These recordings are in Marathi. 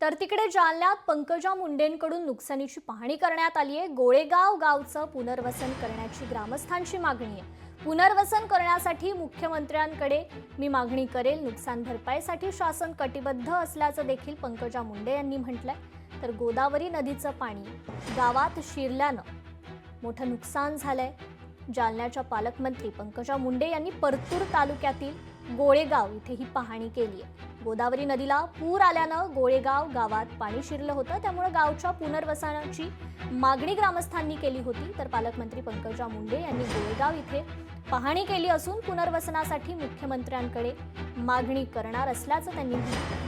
तर तिकडे जालन्यात पंकजा मुंडेंकडून नुकसानीची पाहणी करण्यात आली आहे। गोळेगाव गावचं पुनर्वसन करण्याची ग्रामस्थांची मागणी आहे। पुनर्वसन करण्यासाठी मुख्यमंत्र्यांकडे मी मागणी करेल। नुकसान भरपाईसाठी शासन कटिबद्ध असल्याचं देखील पंकजा मुंडे यांनी म्हटलंय। तर गोदावरी नदीचं पाणी गावात शिरल्यानं मोठं नुकसान झालंय। जालन्याच्या पालकमंत्री पंकजा मुंडे यांनी परतूर तालुक्यातील गोळेगाव इथे ही पाहणी केली आहे। गोदावरी नदीला पूर आल्यानं गोळेगाव गावात पाणी शिरलं होतं, त्यामुळे गावच्या पुनर्वसनाची मागणी ग्रामस्थांनी केली होती। तर पालकमंत्री पंकजा मुंडे यांनी गोळेगाव इथे पाहणी केली असून पुनर्वसनासाठी मुख्यमंत्र्यांकडे मागणी करणार असल्याचं त्यांनी म्हटलं।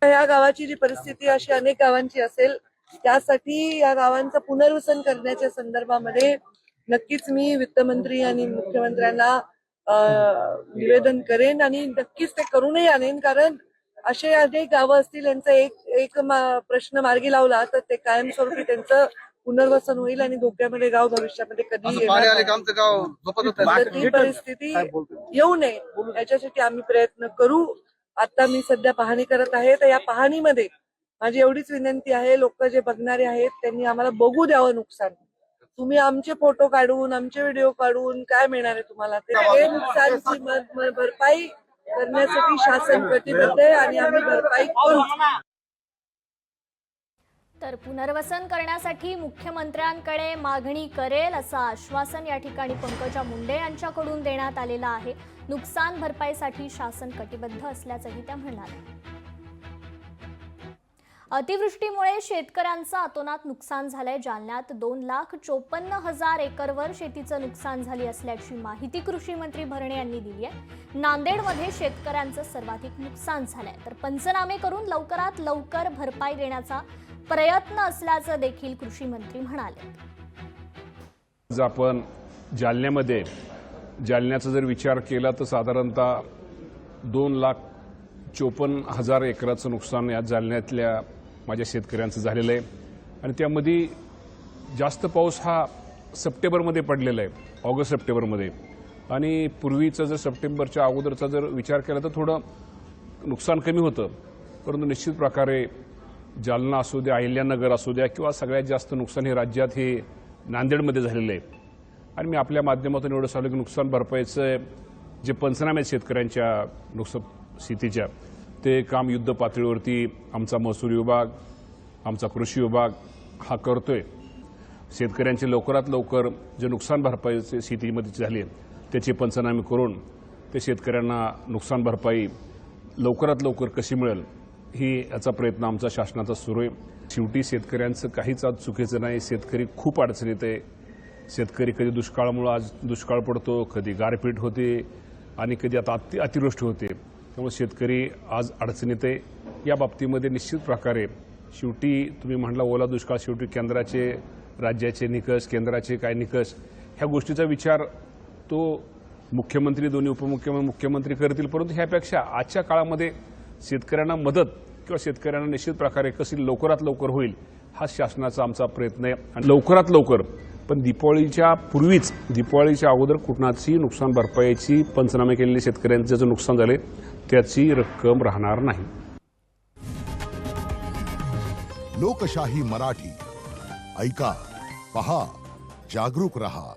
या गावाची जी परिस्थिती अशी अनेक गावांची असेल, त्यासाठी या गावांचं पुनर्वसन करण्याच्या संदर्भामध्ये नक्कीच मी वित्तमंत्री आणि मुख्यमंत्र्यांना निवेदन करेन आणि नक्कीच ते करूनही आणेन। कारण असे अनेक गावं असतील, यांचा एक प्रश्न मार्गी लावला तर ते कायमस्वरूपी त्यांचं पुनर्वसन होईल आणि धोक्यामध्ये गाव भविष्यामध्ये कधी ही परिस्थिती येऊ नये याच्यासाठी आम्ही प्रयत्न करू। आता मी सध्या पाहणी करत आहे, तर या पाहणीमध्ये माझी एवढीच विनंती आहे, लोक जे बघणारे आहेत त्यांनी आम्हाला बघू द्यावं नुकसान। तुम्ही आमचे फोटो काढून, आमचे व्हिडिओ काढून काय मिळणार आहे तुम्हाला? ते नुकसानची भरपाई करण्यासाठी शासन कटिबद्ध आहे आणि आम्ही भरपाई करू। तर पुनर्वसन करण्यासाठी मुख्यमंत्र्यांकडे मागणी करेल असं आश्वासन या ठिकाणी पंकजा मुंडे यांच्याकडून देण्यात आलेलं आहे। नुकसान भरपाईसाठी शासन कटिबद्ध असल्याचंही त्या म्हणाल्या। अतिवृष्टीमुळे शेतकऱ्यांचं अतोनात नुकसान झालंय। जालन्यात 2,54,000 एकरवर शेतीचं नुकसान झाली असल्याची माहिती कृषी मंत्री भरणे यांनी दिली आहे। नांदेडमध्ये शेतकऱ्यांचं सर्वाधिक नुकसान झालंय, तर पंचनामे करून लवकरात लवकर भरपाई देण्याचा प्रयत्न असल्याचं देखील कृषी मंत्री म्हणाले। आपण जालन्याचा जर विचार केला तर साधारणतः 2,54,000 एकराचं नुकसान या जालन्यातल्या माझ्या शेतकऱ्यांचं झालेलं आहे। आणि त्यामध्ये जास्त पाऊस हा सप्टेंबरमध्ये पडलेला आहे, ऑगस्ट सप्टेंबरमध्ये। आणि पूर्वीचा जर सप्टेंबरच्या अगोदरचा जर विचार केला तर थोडं नुकसान कमी होतं, परंतु निश्चित प्रकारे जालना असू द्या, अहिल्यानगर असू द्या किंवा सगळ्यात जास्त नुकसान हे राज्यात हे नांदेडमध्ये झालेलं आहे। आणि मी आपल्या माध्यमातून एवढं सांगतो की नुकसान भरपाईचं जे पंचनामे आहेत शेतकऱ्यांच्या नुकसान स्थितीच्या, ते काम युद्ध पातळीवरती आमचा महसूल विभाग, आमचा कृषी विभाग हा करतोय। शेतकऱ्यांचे लवकरात लवकर जे नुकसान भरपाईचे स्थितीमध्ये झाले त्याचे पंचनामे करून ते शेतकऱ्यांना नुकसान भरपाई लवकरात लवकर कशी मिळेल ही याचा प्रयत्न आमचा शासनाचा सुरू आहे। शेवटी शेतकऱ्यांचं काहीच आज चुकीचं नाही। शेतकरी खूप अडचणीत आहे। शेतकरी कधी दुष्काळामुळे आज दुष्काळ पडतो, कधी गारपीट होते आणि कधी आता अतिवृष्टी होते, त्यामुळे शेतकरी आज अडचणीत आहे। या बाबतीमध्ये निश्चित प्रकारे शेवटी तुम्ही म्हटला ओला दुष्काळ, शेवटी केंद्राचे राज्याचे निकष, केंद्राचे काय निकष, ह्या गोष्टीचा विचार तो मुख्यमंत्री, दोन्ही उपमुख्यमंत्री, मुख्यमंत्री करतील। परंतु ह्यापेक्षा आजच्या काळामध्ये शेतकऱ्यांना मदत किंवा शेतकऱ्यांना निश्चित प्रकारे कशी लवकरात लवकर होईल हा शासनाचा आमचा प्रयत्न आहे। आणि लवकरात लवकर, पण दिवाळीच्या पूर्वीच, दिवाळीच्या अगोदर कुठनाची नुकसान भरपाईची पंचनामे केलेले शेतकऱ्यांचे जे नुकसान झाले त्याची रक्कम राहणार नाही। लोकशाही मराठी ऐका, पहा, जागरूक रहा।